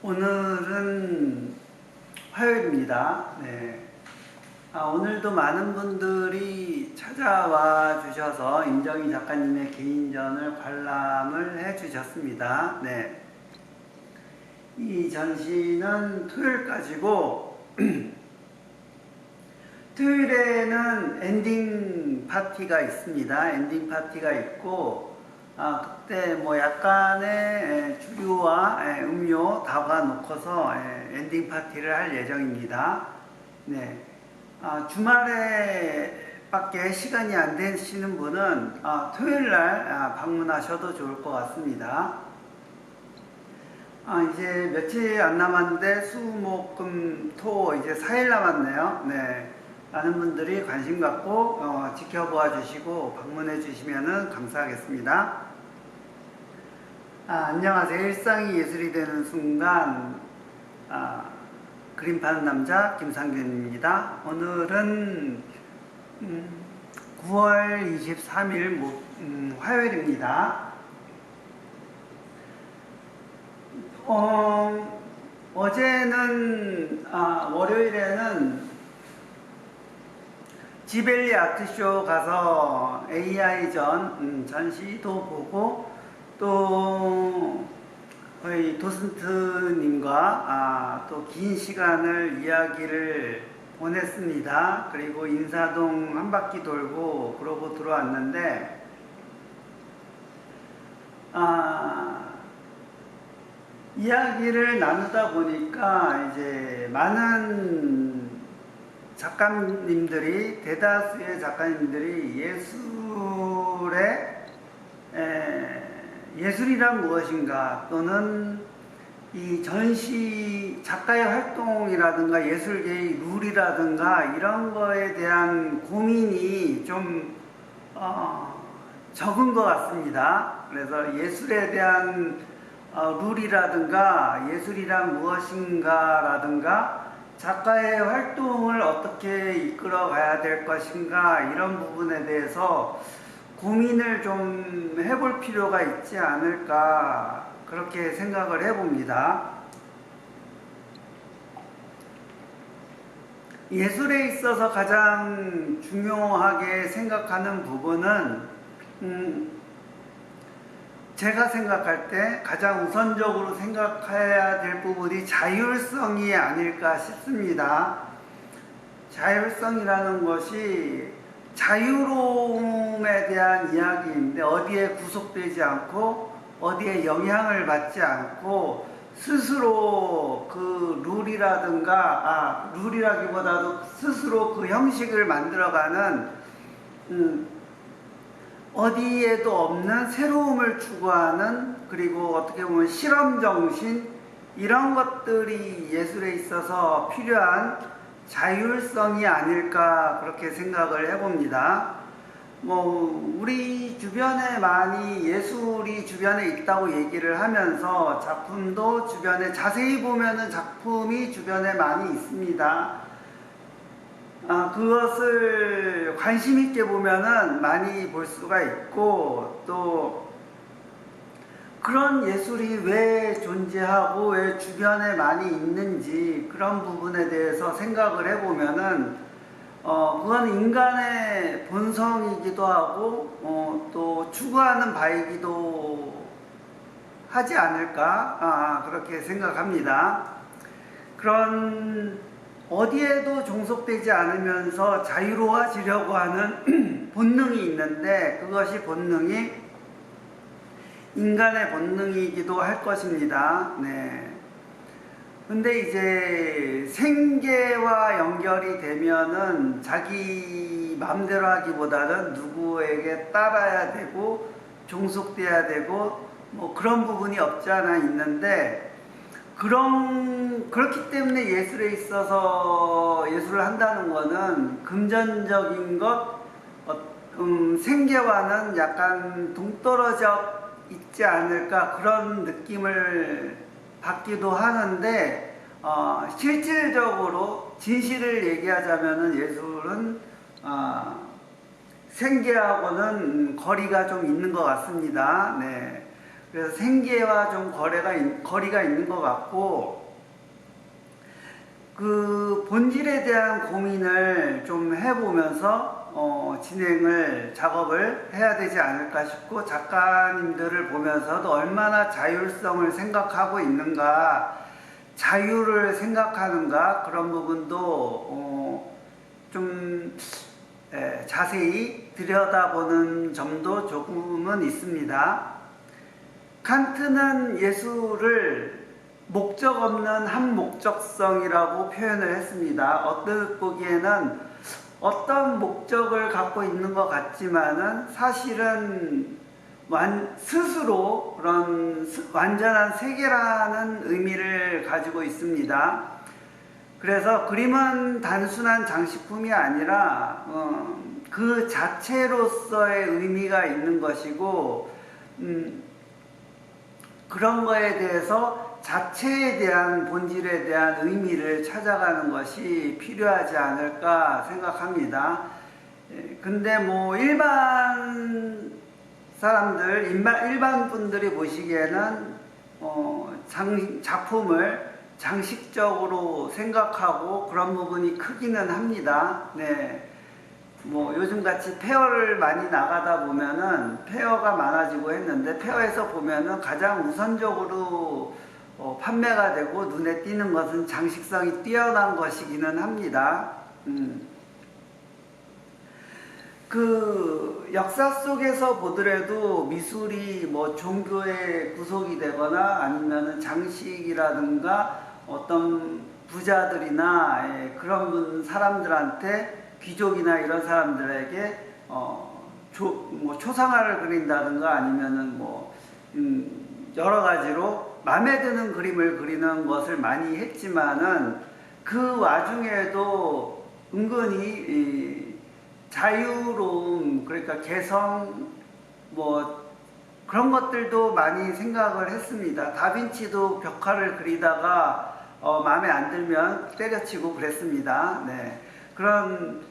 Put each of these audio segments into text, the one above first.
오늘은 화요일입니다. 네. 오늘도 많은 분들이 찾아와 주셔서 임정희 작가님의 개인전을 관람을 해 주셨습니다. 네. 이 전시는 토요일까지고 토요일에는 엔딩 파티가 있습니다. 엔딩 파티가 있고 그때 뭐 약간의 주류와 음료 담아 놓고서 엔딩 파티를 할 예정입니다. 네. 주말에 밖에 시간이 안 되시는 분은 토요일날 방문하셔도 좋을 것 같습니다. 이제 며칠 안 남았는데 수, 목, 금, 토 이제 4일 남았네요. 네. 많은 분들이 관심 갖고 지켜보아 주시고 방문해 주시면 감사하겠습니다. 안녕하세요. 일상이 예술이 되는 순간 그림 파는 남자 김상균입니다. 오늘은 9월 23일 화요일입니다. 어제는 월요일에는 지벨리 아트쇼 가서 AI 전시도 보고 또 거의 도슨트님과 또 긴 시간을 이야기를 보냈습니다. 그리고 인사동 한 바퀴 돌고 그러고 들어왔는데 이야기를 나누다 보니까 이제 많은 작가님들이 대다수의 작가님들이 예술이란 무엇인가 또는 이 전시 작가의 활동이라든가 예술계의 룰이라든가 이런 거에 대한 고민이 좀 적은 것 같습니다. 그래서 예술에 대한 룰이라든가 예술이란 무엇인가 라든가 작가의 활동을 어떻게 이끌어 가야 될 것인가 이런 부분에 대해서 고민을 좀 해볼 필요가 있지 않을까 그렇게 생각을 해봅니다. 예술에 있어서 가장 중요하게 생각하는 부분은 제가 생각할 때 가장 우선적으로 생각해야 될 부분이 자율성이 아닐까 싶습니다. 자율성이라는 것이 자유로움에 대한 이야기인데 어디에 구속되지 않고 어디에 영향을 받지 않고 스스로 그 룰이라기보다도 스스로 그 형식을 만들어가는 어디에도 없는 새로움을 추구하는 그리고 어떻게 보면 실험정신 이런 것들이 예술에 있어서 필요한 자율성이 아닐까 그렇게 생각을 해봅니다. 우리 주변에 많이 예술이 주변에 있다고 얘기를 하면서 작품도 주변에 자세히 보면은 작품이 주변에 많이 있습니다. 그것을 관심 있게 보면은 많이 볼 수가 있고 또 그런 예술이 왜 존재하고 왜 주변에 많이 있는지 그런 부분에 대해서 생각을 해보면은 그건 인간의 본성이기도 하고 또 추구하는 바이기도 하지 않을까 그렇게 생각합니다. 그런 어디에도 종속되지 않으면서 자유로워지려고 하는 본능이 있는데 그것이 본능이 인간의 본능이기도 할 것입니다. 네. 근데 이제 생계와 연결이 되면은 자기 마음대로 하기보다는 누구에게 따라야 되고 종속돼야 되고 뭐 그런 부분이 없지 않아 있는데 그렇기 때문에 예술에 있어서 예술을 한다는 거는 금전적인 것, 생계와는 약간 동떨어져 있지 않을까 그런 느낌을 받기도 하는데 실질적으로 진실을 얘기하자면 예술은 생계하고는 거리가 좀 있는 것 같습니다. 네. 그래서 생계와 좀 거리가 있는 것 같고, 그 본질에 대한 고민을 좀 해보면서 작업을 해야 되지 않을까 싶고, 작가님들을 보면서도 얼마나 자율성을 생각하고 있는가, 자유를 생각하는가, 그런 부분도 좀 자세히 들여다보는 점도 조금은 있습니다. 칸트는 예술을 목적 없는 한목적성이라고 표현을 했습니다. 어떤 보기에는 어떤 목적을 갖고 있는 것 같지만은 사실은 스스로 그런 완전한 세계라는 의미를 가지고 있습니다. 그래서 그림은 단순한 장식품이 아니라 그 자체로서의 의미가 있는 것이고, 그런 거에 대해서 자체에 대한 본질에 대한 의미를 찾아가는 것이 필요하지 않을까 생각합니다. 근데 뭐 일반 사람들, 일반 분들이 보시기에는 작품을 장식적으로 생각하고 그런 부분이 크기는 합니다. 네. 뭐 요즘같이 페어를 많이 나가다 보면은 페어가 많아지고 했는데, 페어에서 보면은 가장 우선적으로 판매가 되고 눈에 띄는 것은 장식성이 뛰어난 것이기는 합니다. 그 역사 속에서 보더라도 미술이 뭐 종교의 구속이 되거나 아니면은 장식이라든가 어떤 부자들이나 그런 사람들한테, 귀족이나 이런 사람들에게 뭐 초상화를 그린다든가 아니면은 뭐 여러 가지로 마음에 드는 그림을 그리는 것을 많이 했지만은, 그 와중에도 은근히 자유로움, 그러니까 개성, 뭐 그런 것들도 많이 생각을 했습니다. 다빈치도 벽화를 그리다가 마음에 안 들면 때려치고 그랬습니다. 네. 그런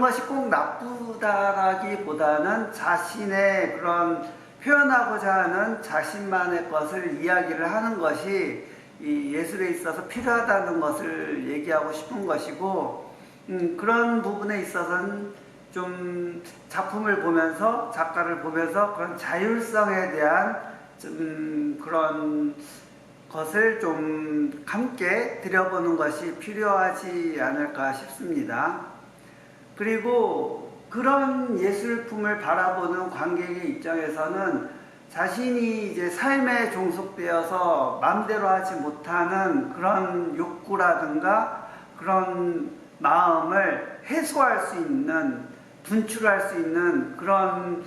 것이 꼭 나쁘다라기보다는 자신의 그런 표현하고자 하는 자신만의 것을 이야기를 하는 것이 이 예술에 있어서 필요하다는 것을 얘기하고 싶은 것이고, 그런 부분에 있어서는 좀 작품을 보면서, 작가를 보면서 그런 자율성에 대한 좀 그런 것을 좀 함께 들여보는 것이 필요하지 않을까 싶습니다. 그리고 그런 예술품을 바라보는 관객의 입장에서는 자신이 이제 삶에 종속되어서 마음대로 하지 못하는 그런 욕구라든가 그런 마음을 해소할 수 있는, 분출할 수 있는 그런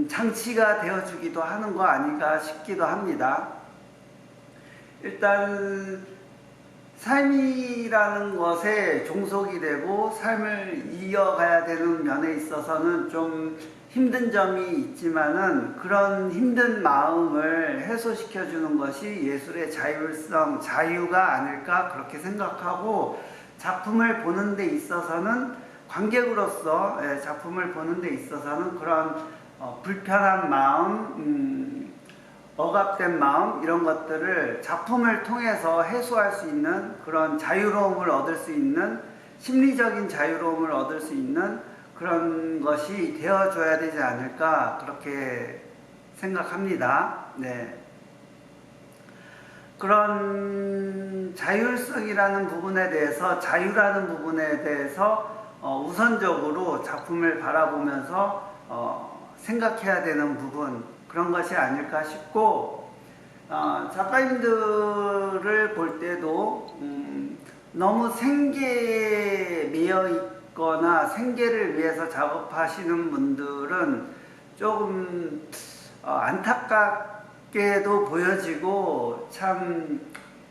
장치가 되어주기도 하는 거 아닌가 싶기도 합니다. 일단 삶이라는 것에 종속이 되고 삶을 이어가야 되는 면에 있어서는 좀 힘든 점이 있지만은, 그런 힘든 마음을 해소시켜 주는 것이 예술의 자율성, 자유가 아닐까 그렇게 생각하고, 작품을 보는 데 있어서는, 관객으로서 작품을 보는 데 있어서는 그런 불편한 마음, 억압된 마음, 이런 것들을 작품을 통해서 해소할 수 있는, 그런 자유로움을 얻을 수 있는, 심리적인 자유로움을 얻을 수 있는 그런 것이 되어줘야 되지 않을까 그렇게 생각합니다. 네. 그런 자율성이라는 부분에 대해서, 자유라는 부분에 대해서 우선적으로 작품을 바라보면서 생각해야 되는 부분, 그런 것이 아닐까 싶고, 작가님들을 볼 때도 너무 생계에 매여 있거나 생계를 위해서 작업하시는 분들은 조금 안타깝게도 보여지고, 참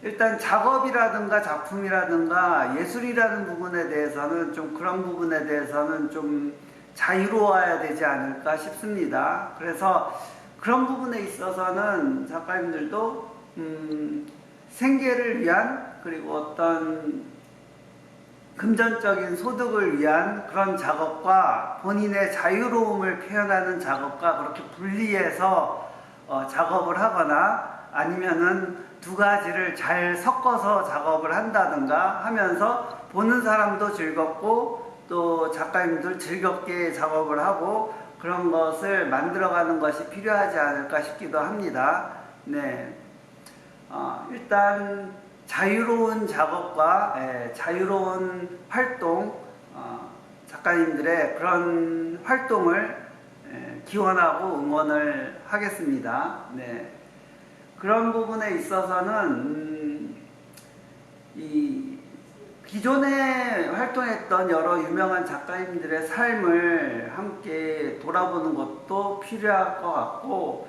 일단 작업이라든가 작품이라든가 예술이라는 부분에 대해서는 좀, 그런 부분에 대해서는 좀 자유로워야 되지 않을까 싶습니다. 그래서 그런 부분에 있어서는 작가님들도 생계를 위한, 그리고 어떤 금전적인 소득을 위한 그런 작업과 본인의 자유로움을 표현하는 작업과 그렇게 분리해서 작업을 하거나 아니면은 두 가지를 잘 섞어서 작업을 한다든가 하면서 보는 사람도 즐겁고 또 작가님도 즐겁게 작업을 하고 그런 것을 만들어가는 것이 필요하지 않을까 싶기도 합니다. 네, 일단 자유로운 작업과 자유로운 활동, 작가님들의 그런 활동을 기원하고 응원을 하겠습니다. 네. 그런 부분에 있어서는 이 기존에 활동했던 여러 유명한 작가님들의 삶을 함께 돌아보는 것도 필요할 것 같고,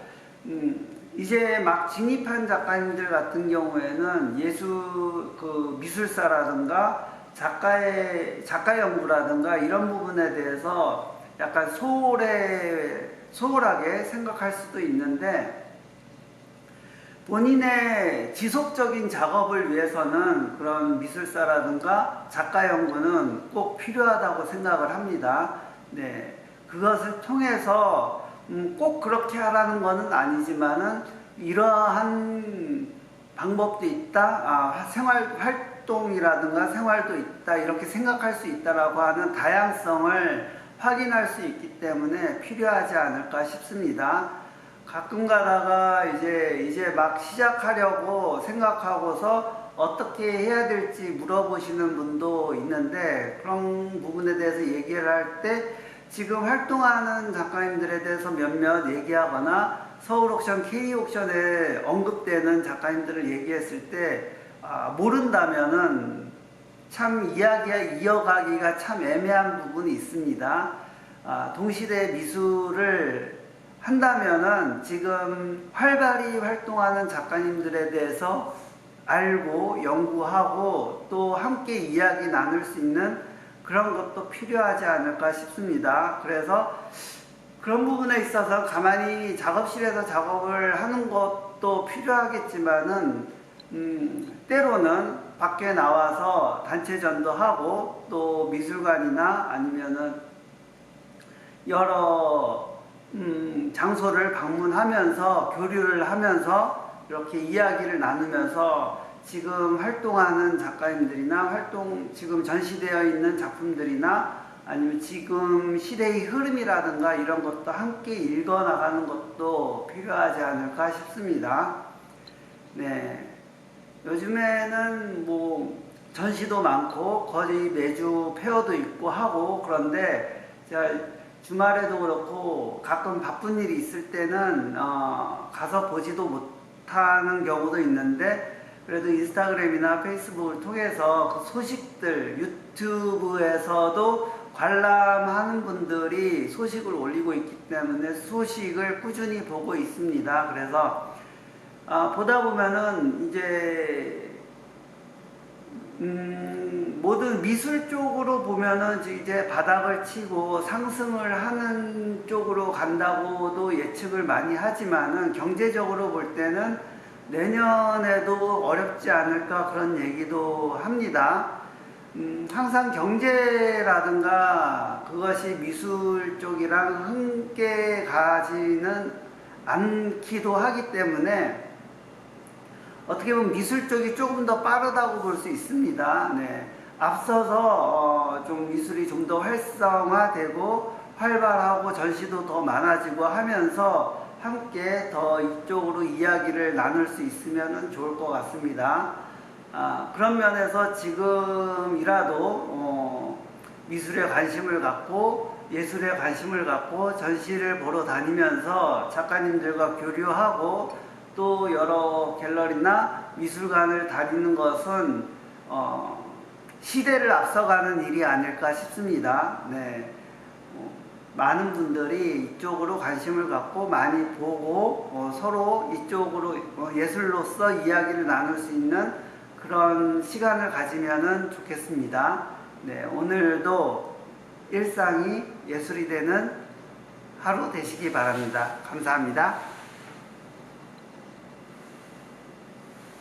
이제 막 진입한 작가님들 같은 경우에는 미술사라든가 작가 연구라든가 이런 부분에 대해서 약간 소홀하게 생각할 수도 있는데, 본인의 지속적인 작업을 위해서는 그런 미술사라든가 작가 연구는 꼭 필요하다고 생각을 합니다. 네, 그것을 통해서 꼭 그렇게 하라는 것은 아니지만은 이러한 방법도 있다, 생활 활동이라든가 생활도 있다, 이렇게 생각할 수 있다라고 하는 다양성을 확인할 수 있기 때문에 필요하지 않을까 싶습니다. 가끔 가다가 이제 막 시작하려고 생각하고서 어떻게 해야 될지 물어보시는 분도 있는데, 그런 부분에 대해서 얘기를 할 때 지금 활동하는 작가님들에 대해서 몇몇 얘기하거나 서울옥션, K옥션에 언급되는 작가님들을 얘기했을 때 모른다면은 참 이야기가 이어가기가 참 애매한 부분이 있습니다. 동시대 미술을 한다면은 지금 활발히 활동하는 작가님들에 대해서 알고 연구하고 또 함께 이야기 나눌 수 있는 그런 것도 필요하지 않을까 싶습니다. 그래서 그런 부분에 있어서 가만히 작업실에서 작업을 하는 것도 필요하겠지만은 때로는 밖에 나와서 단체전도 하고 또 미술관이나 아니면은 여러 장소를 방문하면서 교류를 하면서 이렇게 이야기를 나누면서 지금 활동하는 작가님들이나 지금 전시되어 있는 작품들이나 아니면 지금 시대의 흐름이라든가 이런 것도 함께 읽어나가는 것도 필요하지 않을까 싶습니다. 네, 요즘에는 뭐 전시도 많고 거의 매주 페어도 있고 하고, 그런데 제가 주말에도 그렇고 가끔 바쁜 일이 있을 때는 가서 보지도 못하는 경우도 있는데, 그래도 인스타그램이나 페이스북을 통해서 그 소식들, 유튜브에서도 관람하는 분들이 소식을 올리고 있기 때문에 소식을 꾸준히 보고 있습니다. 그래서 보다 보면은 이제 모든 미술 쪽으로 보면은 이제 바닥을 치고 상승을 하는 쪽으로 간다고도 예측을 많이 하지만은 경제적으로 볼 때는 내년에도 어렵지 않을까 그런 얘기도 합니다. 항상 경제라든가 그것이 미술 쪽이랑 함께 가지는 않기도 하기 때문에 어떻게 보면 미술 쪽이 조금 더 빠르다고 볼 수 있습니다. 네. 앞서서 좀 미술이 좀 더 활성화되고 활발하고 전시도 더 많아지고 하면서 함께 더 이쪽으로 이야기를 나눌 수 있으면 좋을 것 같습니다. 그런 면에서 지금이라도 미술에 관심을 갖고 예술에 관심을 갖고 전시를 보러 다니면서 작가님들과 교류하고 또 여러 갤러리나 미술관을 다니는 것은 시대를 앞서가는 일이 아닐까 싶습니다. 네. 많은 분들이 이쪽으로 관심을 갖고 많이 보고 서로 이쪽으로 예술로서 이야기를 나눌 수 있는 그런 시간을 가지면 좋겠습니다. 네, 오늘도 일상이 예술이 되는 하루 되시기 바랍니다. 감사합니다.